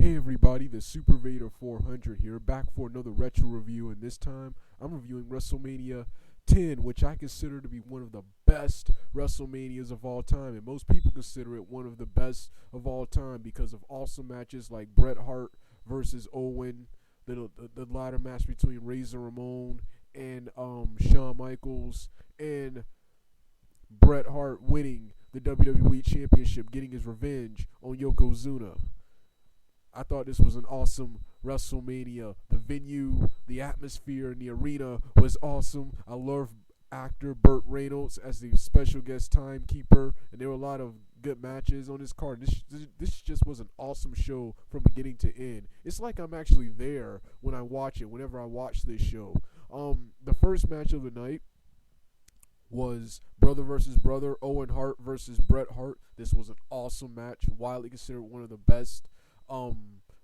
Hey everybody, the Super Vader 400 here, back for another retro review, and this time I'm reviewing Wrestlemania 10, which I consider to be one of the best WrestleManias of all time, and most people consider it one of the best of all time because of awesome matches like Bret Hart versus Owen, the ladder match between Razor Ramon and Shawn Michaels, and Bret Hart winning the WWE Championship, getting his revenge on Yokozuna. I thought this was an awesome WrestleMania. The venue, the atmosphere in the arena was awesome. I love actor Burt Reynolds as the special guest timekeeper, and there were a lot of good matches on this card. This just was an awesome show from beginning to end. It's like I'm actually there when I watch it, whenever I watch this show. The first match of the night was brother versus brother, Owen Hart versus Bret Hart. This was an awesome match, widely considered one of the best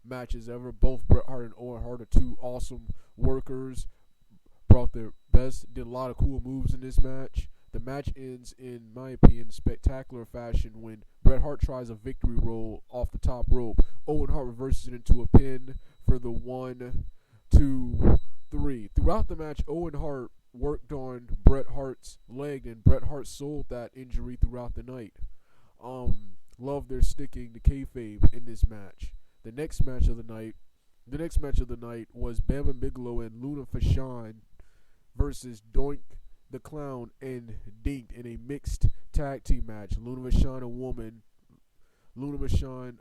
matches ever. Both Bret Hart and Owen Hart are two awesome workers, brought their best, did a lot of cool moves in this match. The match ends, in my opinion, spectacular fashion when Bret Hart tries a victory roll off the top rope. Owen Hart reverses it into a pin for the 1, 2, 3. Throughout the match, Owen Hart worked on Bret Hart's leg, and Bret Hart sold that injury throughout the night. Love their sticking to kayfabe in this match. The next match of the night was Bam and Bigelow and Luna Vachon versus Doink the Clown and Dink in a mixed tag team match. Luna Vachon a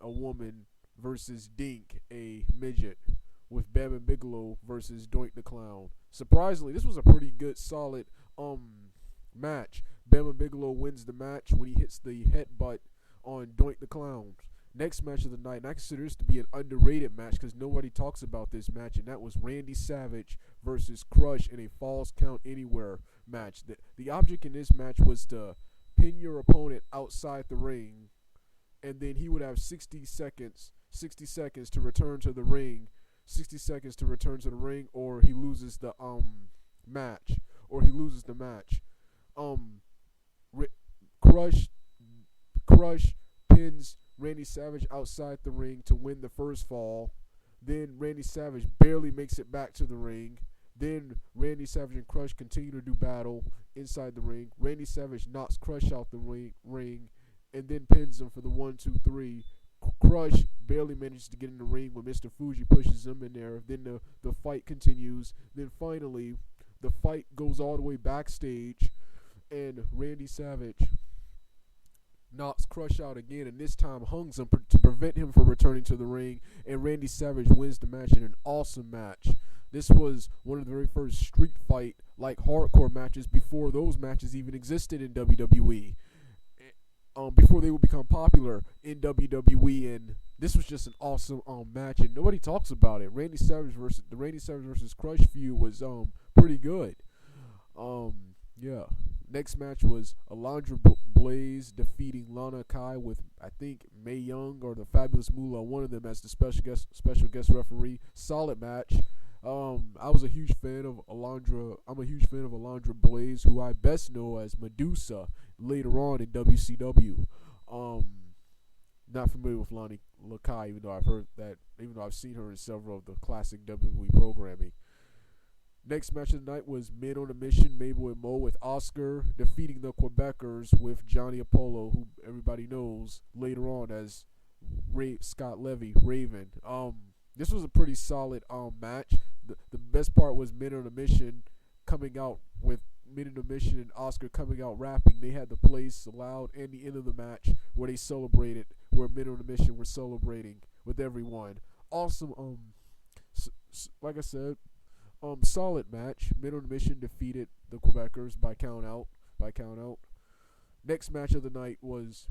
woman versus Dink, a midget, with Bam and Bigelow versus Doink the Clown. Surprisingly, this was a pretty good, solid match. Bam and Bigelow wins the match when he hits the headbutt on Doink the Clown. Next match of the night, and I consider this to be an underrated match because nobody talks about this match, and that was Randy Savage versus Crush in a Falls Count Anywhere match. The object in this match was to pin your opponent outside the ring, and then he would have 60 seconds to return to the ring, or he loses the match, Crush pins Randy Savage outside the ring to win the first fall. Then Randy Savage barely makes it back to the ring. Then Randy Savage and Crush continue to do battle inside the ring. Randy Savage knocks Crush out the ring and then pins him for the 1, 2, 3. Crush barely manages to get in the ring when Mr. Fuji pushes him in there. Then the fight continues. Then finally, the fight goes all the way backstage, and Randy Savage knocks Crush out again, and this time hungs him to prevent him from returning to the ring, and Randy Savage wins the match in an awesome match. This was one of the very first street fight, like hardcore matches, before those matches even existed in WWE. Before they would become popular in WWE, and this was just an awesome match, and nobody talks about it. The Randy Savage versus Crush feud was pretty good. Yeah. Next match was Alundra Blaze defeating Lana Kai with, I think, Mae Young or the Fabulous Moolah, one of them, as the special guest referee. Solid match. I was a huge fan of Alundra. I'm a huge fan of Alundra Blaze, who I best know as Medusa later on in WCW. Not familiar with Lana Kai, even though I've seen her in several of the classic WWE programming. Next match of the night was Men on a Mission, Mabel and Mo, with Oscar defeating the Quebecers with Johnny Apollo, who everybody knows later on as Scott Levy, Raven. This was a pretty solid match. The best part was Men on a Mission and Oscar coming out rapping. They had the place loud, and the end of the match where they celebrated, where Men on a Mission were celebrating with everyone. Awesome. Like I said, solid match. Men on a Mission defeated the Quebecers by count out. Next match of the night was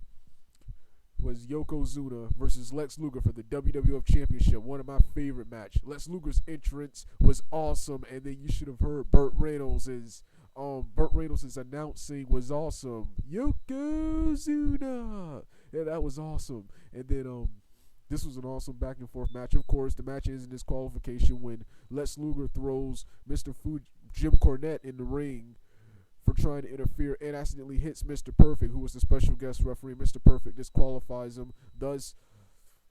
Yokozuna versus Lex Luger for the WWF Championship. One of my favorite match. Lex Luger's entrance was awesome, and then you should have heard Burt Reynolds' announcing was awesome. Yokozuna, yeah, that was awesome. And then this was an awesome back and forth match. Of course, the match ends in disqualification when Lex Luger throws Mr. Jim Cornette in the ring for trying to interfere and accidentally hits Mr. Perfect, who was the special guest referee. Mr. Perfect disqualifies him. Thus,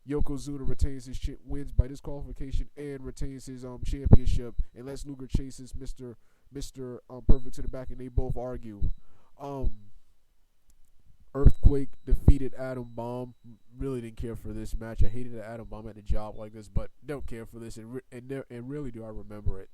Yokozuna retains his wins by disqualification and retains his championship, and Lex Luger chases Mr. Perfect to the back, and they both argue. Earthquake defeated Adam Bomb. Really didn't care for this match. I hated that Adam Bomb had a job like this, but don't care for this, and really do I remember it.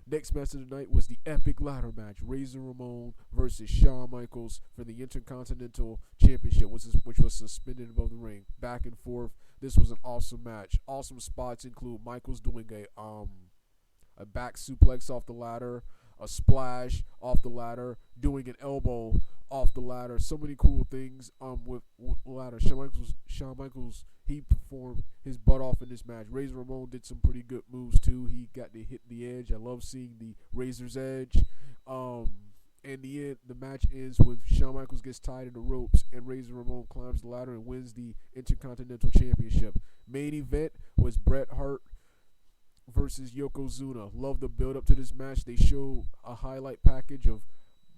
Next match of the night was the epic ladder match: Razor Ramon versus Shawn Michaels for the Intercontinental Championship, which was suspended above the ring. Back and forth. This was an awesome match. Awesome spots include Michaels doing a back suplex off the ladder, a splash off the ladder, doing an elbow off the ladder. So many cool things with ladder. Shawn Michaels, he performed his butt off in this match. Razor Ramon did some pretty good moves too. He got to hit the edge. I love seeing the Razor's edge. In the end, the match ends with Shawn Michaels gets tied in the ropes, and Razor Ramon climbs the ladder and wins the Intercontinental Championship. Main event was Bret Hart versus Yokozuna. Love the build up to this match. They showed a highlight package of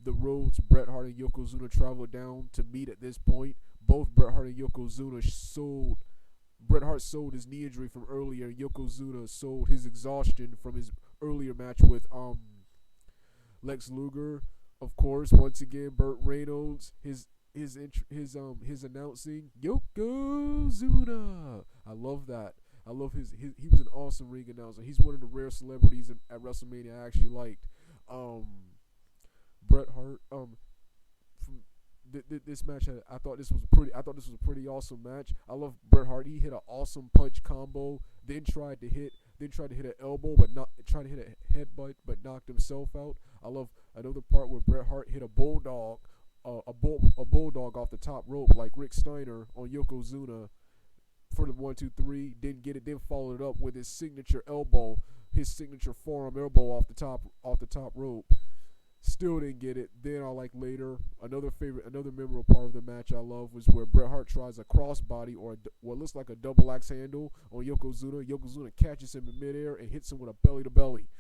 the roads Bret Hart and Yokozuna traveled down to meet at this point. Both Bret Hart and Yokozuna sold. Bret Hart sold his knee injury from earlier. Yokozuna sold his exhaustion from his earlier match with Lex Luger. Of course, once again, Burt Reynolds, his announcing Yokozuna. I love that. I love he was an awesome ring announcer. He's one of the rare celebrities at WrestleMania I actually liked. Bret Hart. This match, I thought this was a pretty awesome match. I love Bret Hart. He hit an awesome punch combo, then tried to hit an elbow, tried to hit a headbutt, but knocked himself out. I love another part where Bret Hart hit a bulldog off the top rope like Rick Steiner on Yokozuna for the 1-2-3. Didn't get it. Then followed it up with his signature elbow, his signature forearm elbow off the top rope. Still didn't get it. Then later, another memorable part of the match I love was where Bret Hart tries a crossbody or what looks like a double axe handle on Yokozuna. Yokozuna catches him in midair and hits him with a belly to belly.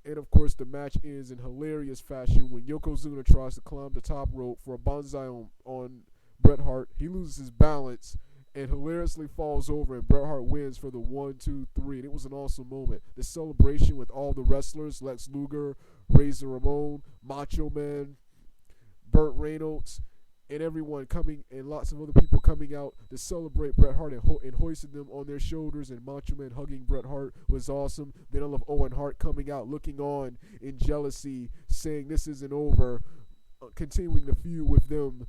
And of course, the match ends in hilarious fashion when Yokozuna tries to climb the top rope for a banzai on Bret Hart. He loses his balance and hilariously falls over, and Bret Hart wins for the 1-2-3. And it was an awesome moment. The celebration with all the wrestlers, Lex Luger, Razor Ramon, Macho Man, Burt Reynolds, and everyone coming, and lots of other people coming out to celebrate Bret Hart and hoisting them on their shoulders, and Macho Man hugging Bret Hart was awesome. Then I love Owen Hart coming out, looking on in jealousy, saying this isn't over, continuing the feud with them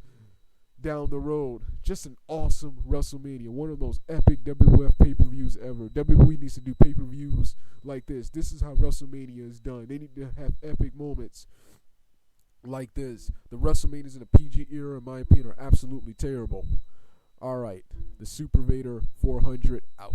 down the road. Just an awesome WrestleMania. One of those epic WWF pay-per-views ever. WWE needs to do pay-per-views like this. This is how WrestleMania is done. They need to have epic moments like this. The WrestleManias in the PG era, in my opinion, are absolutely terrible. All right. The Super Vader 400 out.